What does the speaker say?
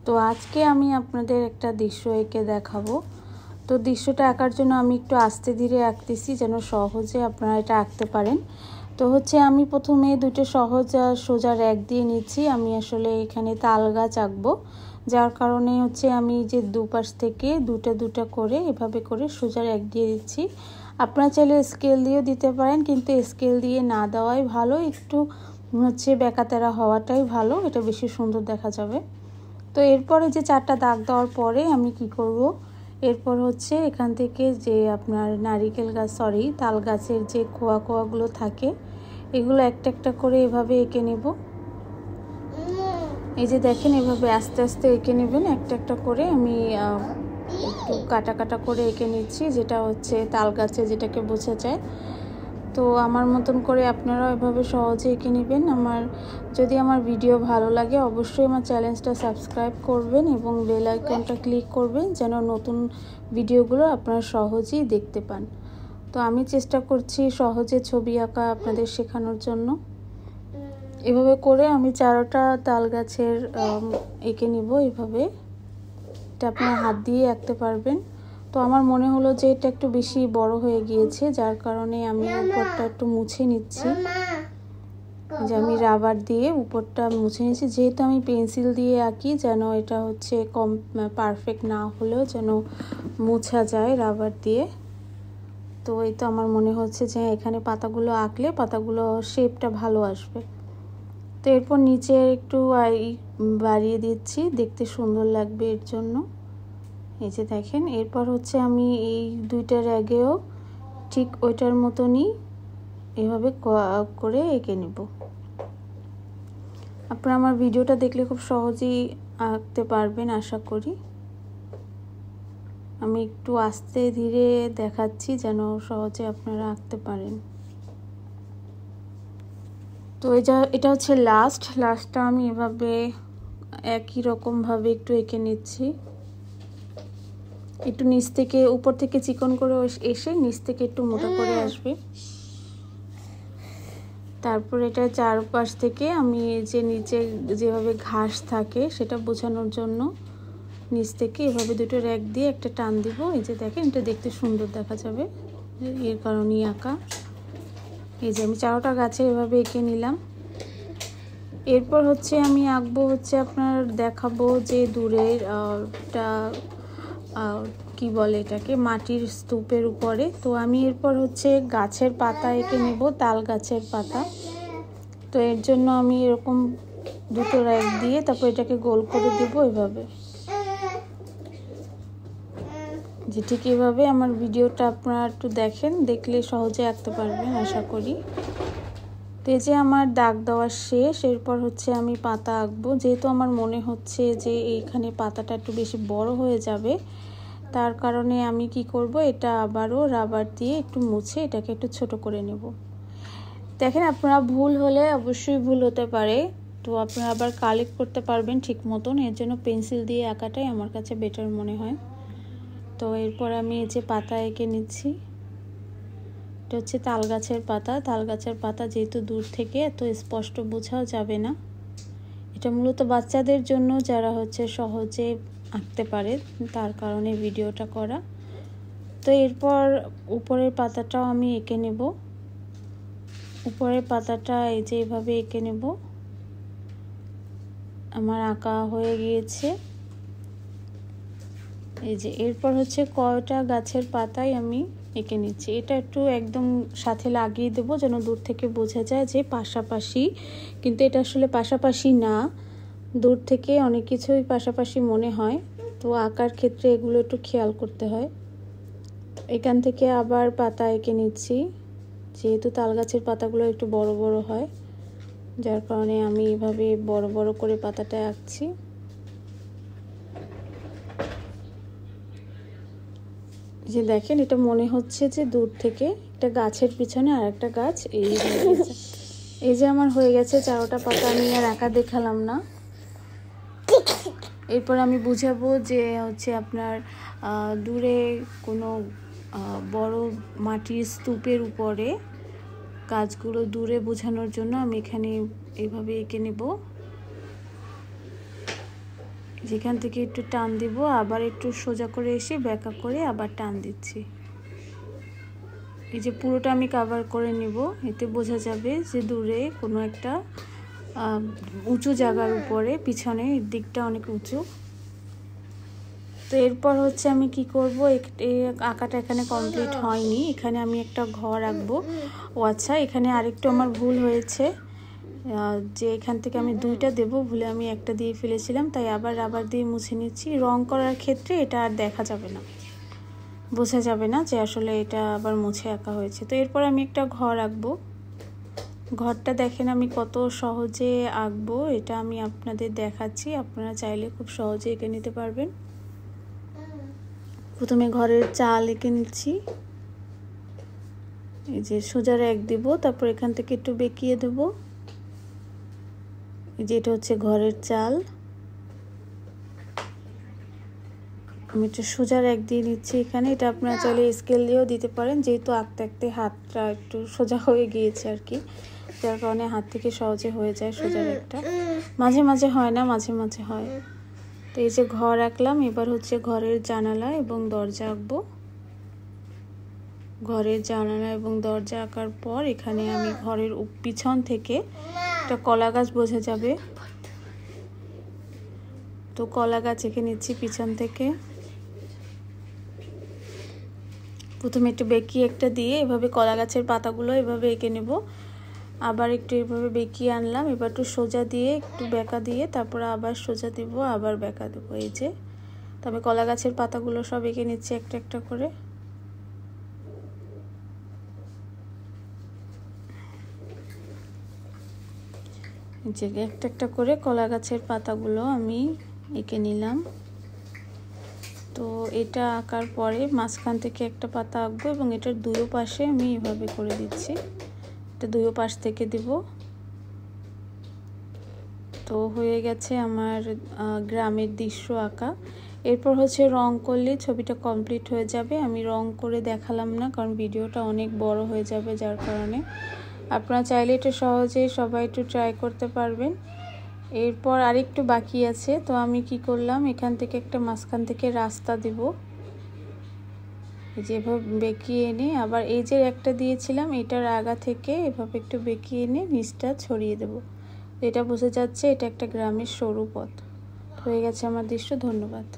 তো আজকে আমি আপনাদের একটা দৃশ্য এঁকে দেখাবো। তো দৃশ্যটা আঁকার জন্য আমি একটু আস্তে ধীরে আঁকতেছি যেন সহজে আপনারা এটা আঁকতে পারেন। তো আমি প্রথমে দুটো সহজ সোজা র্যাক দিয়ে নিচ্ছি। আমি আসলে এখানে তাল গাছ আঁকবো, যার কারণে আমি যে দুপাশ থেকে দুটা করে এভাবে করে সোজা র্যাক দিয়ে দিচ্ছি। আপনারা চাইলে স্কেল দিয়েও দিতে পারেন, কিন্তু স্কেল দিয়ে না দেওয়াই ভালো, একটু বেঁকাতেরা হওয়াটাই ভালো, এটা বেশি সুন্দর দেখা যাবে। তো এরপরে যে চারটা দাগ দেওয়ার পরে আমি কি করব, এরপর এখান থেকে যে আপনার নারিকেল গাছ তাল গাছের যে কোয়াগুলো থাকে এগুলো একটা একটা করে এভাবে এঁকে নেব। এই যে দেখেন, এভাবে আস্তে আস্তে এঁকে নেবেন একটা একটা করে। আমি একটু কাটা করে এঁকে নিচ্ছি, যেটা তাল গাছে যেটাকে বোঝা যায়। তো আমার মতন করে আপনারাও এভাবে সহজে এঁকে নেবেন। যদি আমার ভিডিও ভালো লাগে অবশ্যই আমার চ্যানেলটা সাবস্ক্রাইব করবেন এবং বেল আইকনটা ক্লিক করবেন, যেন নতুন ভিডিওগুলো আপনারা সহজেই দেখতে পান। তো আমি চেষ্টা করছি সহজে ছবি আঁকা আপনাদের শেখানোর জন্য। এভাবে করে আমি চারোটা তাল গাছের এঁকে নিব। এভাবে এটা আপনারা হাত দিয়ে আঁকতে পারবেন। তো আমার মনে হলো যে এটা একটু বেশি বড় হয়ে গিয়েছে, যার কারণে আমি উপরটা একটু মুছে নিচ্ছি। যে আমি রাবার দিয়ে উপরটা মুছে নিচ্ছি, যেহেতু আমি পেন্সিল দিয়ে আঁকি, যেন এটা কম পারফেক্ট না হলেও যেন মোছা যায় রাবার দিয়ে। তো এই তো আমার মনে হচ্ছে যে এখানে পাতাগুলো আঁকলে পাতাগুলো শেপটা ভালো আসবে। তো এরপর নিচে একটু বাড়িয়ে দিচ্ছি, দেখতে সুন্দর লাগবে এর জন্য। এই যে দেখেন, এরপর আমি এই দুইটার আগেও ঠিক ওইটার মতনই এভাবে করে এঁকে নেব। আপনারা আমার ভিডিওটা দেখলে খুব সহজেই আঁকতে পারবেন আশা করি। আমি একটু আস্তে ধীরে দেখাচ্ছি যেন সহজে আপনারা আঁকতে পারেন। তো এটা লাস্টটা আমি এভাবে একই রকমভাবে একটু এঁকে নিচ্ছি। একটু নিচ থেকে উপর থেকে চিকন করে এসে নিচ থেকে একটু মোটা করে আসবে। তারপর এটা চারপাশ থেকে আমি যে নিচে যেভাবে ঘাস থাকে সেটা বোঝানোর জন্য নিচ থেকে এভাবে দুটো র্যাক দিয়ে একটা টান দিব। এই যে দেখেন, এটা দেখতে সুন্দর দেখা যাবে, এর কারণেই আঁকা। এই যে আমি চারোটা গাছে এভাবে এঁকে নিলাম। এরপর আমি আঁকবো আপনার দেখাবো যে দূরের কি বলে এটাকে, মাটির স্তূপের উপরে। তো আমি এরপর গাছের পাতা এঁকে নেব, তাল গাছের পাতা। তো এর জন্য আমি এরকম দুটো র্যাক দিয়ে তারপর এটাকে গোল করে দেব এভাবে। যে ঠিক এভাবে আমার ভিডিওটা আপনারা একটু দেখেন, দেখলে সহজে আঁকতে পারবেন আশা করি। তো এই যে আমার দাগ দেওয়া শেষ। এরপর আমি পাতা আঁকবো। যেহেতু আমার মনে হচ্ছে যে এইখানে পাতাটা একটু বেশি বড় হয়ে যাবে, তার কারণে আমি কি করব, এটা আবারও রাবার দিয়ে একটু মুছে এটাকে একটু ছোট করে নেব। দেখেন, আপনারা ভুল হলে অবশ্যই ভুল হতে পারে, তো আপনারা আবার কালেক্ট করতে পারবেন ঠিক মতন। এর জন্য পেন্সিল দিয়ে আঁকাটাই আমার কাছে বেটার মনে হয়। তো এরপর আমি এই যে পাতা এঁকে নিচ্ছি। এটা তাল গাছের পাতা। তাল গাছের পাতা যেহেতু দূর থেকে এত স্পষ্ট বোঝাও যাবে না, এটা মূলত বাচ্চাদের জন্য যারা সহজে আঁকতে পারে, তার কারণে ভিডিওটা করা। তো এরপর উপরের পাতাটাও আমি এঁকে নেব। উপরের পাতাটা এই যে এভাবে এঁকে নেব। আমার আঁকা হয়ে গিয়েছে। এই যে এরপর কয়টা গাছের পাতাই আমি এঁকে নিচ্ছি। এটা একটু একদম সাথে লাগিয়ে দেবো যেন দূর থেকে বোঝা যায় যে পাশাপাশি, কিন্তু এটা আসলে পাশাপাশি না, দূর থেকে অনেক কিছুই পাশাপাশি মনে হয়। তো আঁকার ক্ষেত্রে এগুলো একটু খেয়াল করতে হয়। এখান থেকে আবার পাতা এঁকে নিচ্ছি, যেহেতু তাল গাছের পাতাগুলো একটু বড় বড় হয়, যার কারণে আমি এভাবে বড় বড় করে পাতাটা আঁকছি। যে দেখেন, এটা মনে হচ্ছে যে দূর থেকে একটা গাছের পিছনে আর একটা গাছ এই যে আমার হয়ে গেছে চারোটা পাতা। আমি আর আঁকা দেখালাম না। এরপর আমি বুঝাবো যে আপনার দূরে কোনো বড় মাটির স্তূপের উপরে গাছগুলো দূরে বোঝানোর জন্য আমি এখানে এইভাবে এঁকে নেব। যেখান থেকে একটু টান দিব, আবার একটু সোজা করে এসে ব্যাকা করে আবার টান দিচ্ছি। এই যে পুরোটা আমি কভার করে নিব, এতে বোঝা যাবে যে দূরে কোনো একটা উঁচু জায়গার উপরে, পিছনে দিকটা অনেক উঁচু। তো এরপর হচ্ছে আমি কি করব, এই আঁকাটা এখানে কমপ্লিট হয়নি, এখানে আমি একটা ঘর আঁকবো। ও আচ্ছা, এখানে আরেকটু আমার ভুল হয়েছে, যে এখান থেকে আমি দুইটা দেব, ভুলে আমি একটা দিয়ে ফেলেছিলাম, তাই আবার রাবার দিয়ে মুছে নিচ্ছি। রং করার ক্ষেত্রে এটা আর দেখা যাবে না, বোঝা যাবে না যে আসলে এটা আবার মুছে আঁকা হয়েছে। তো এরপর আমি একটা ঘর আঁকবো। ঘরটা দেখেন আমি কত সহজে আঁকবো, এটা আমি আপনাদের দেখাচ্ছি, আপনারা চাইলে খুব সহজে এঁকে নিতে পারবেন। প্রথমে ঘরের চাল এঁকে নিচ্ছি, এই যে সোজা রেখ দিব, তারপর এখান থেকে একটু বেঁকিয়ে দেবো। এই যে এটা হচ্ছে ঘরের চাল, আমি একটু সোজা রেখ দিয়ে নিচ্ছি এখানে। এটা আপনারা চাইলে স্কেল দিয়েও দিতে পারেন, যেহেতু আঁকতে আঁকতে হাতটা একটু সোজা হয়ে গিয়েছে আর কি, যার কারণে হাত থেকে সহজে হয়ে যায় সোজা রেখটা। মাঝে মাঝে হয় না, মাঝে মাঝে হয়। তো এই যে ঘর আঁকলাম, এবার হচ্ছে ঘরের জানালা এবং দরজা আঁকবো। ঘরের জানালা এবং দরজা আঁকার পর এখানে আমি ঘরের পিছন থেকে একটা কলা গাছ বোঝা যাবে, তো কলা গাছ এঁকে নিচ্ছি পিছন থেকে। প্রথমে একটু বেঁকিয়ে একটা দিয়ে এভাবে কলা গাছের পাতাগুলো এভাবে এঁকে নেব, আবার একটু এভাবে বেঁকিয়ে আনলাম, এবার একটু সোজা দিয়ে একটু বেঁকা দিয়ে তারপরে আবার সোজা দিব, আবার বেঁকা দেবো। এই যে তবে কলা গাছের পাতাগুলো সব এঁকে নিচ্ছি একটা একটা করে। যে একটা একটা করে কলা গাছের পাতাগুলো আমি এঁকে নিলাম। তো এটা আঁকার পরে মাঝখান থেকে একটা পাতা আঁকবো এবং এটার দুই পাশে আমি এভাবে করে দিচ্ছি, এটা দুই পাশ থেকে দিব। তো হয়ে গেছে আমার গ্রামের দৃশ্য আঁকা। এরপর হচ্ছে রং করলে ছবিটা কমপ্লিট হয়ে যাবে। আমি রং করে দেখালাম না, কারণ ভিডিওটা অনেক বড় হয়ে যাবে, যার কারণে আপনারা চাইলে এটা সহজেই সবাই একটু ট্রাই করতে পারবেন। এরপর আরেকটু বাকি আছে, তো আমি কি করলাম, এখান থেকে একটা মাঝখান থেকে রাস্তা দিব, যেভাবে বেঁকিয়ে এনে আবার এই যে একটা দিয়েছিলাম এটার আগা থেকে এভাবে একটু বেঁকিয়ে এনে নিচটা ছড়িয়ে দেব। এটা বোঝা যাচ্ছে এটা একটা গ্রামের সরু পথ। হয়ে গেছে আমার দৃশ্য। ধন্যবাদ।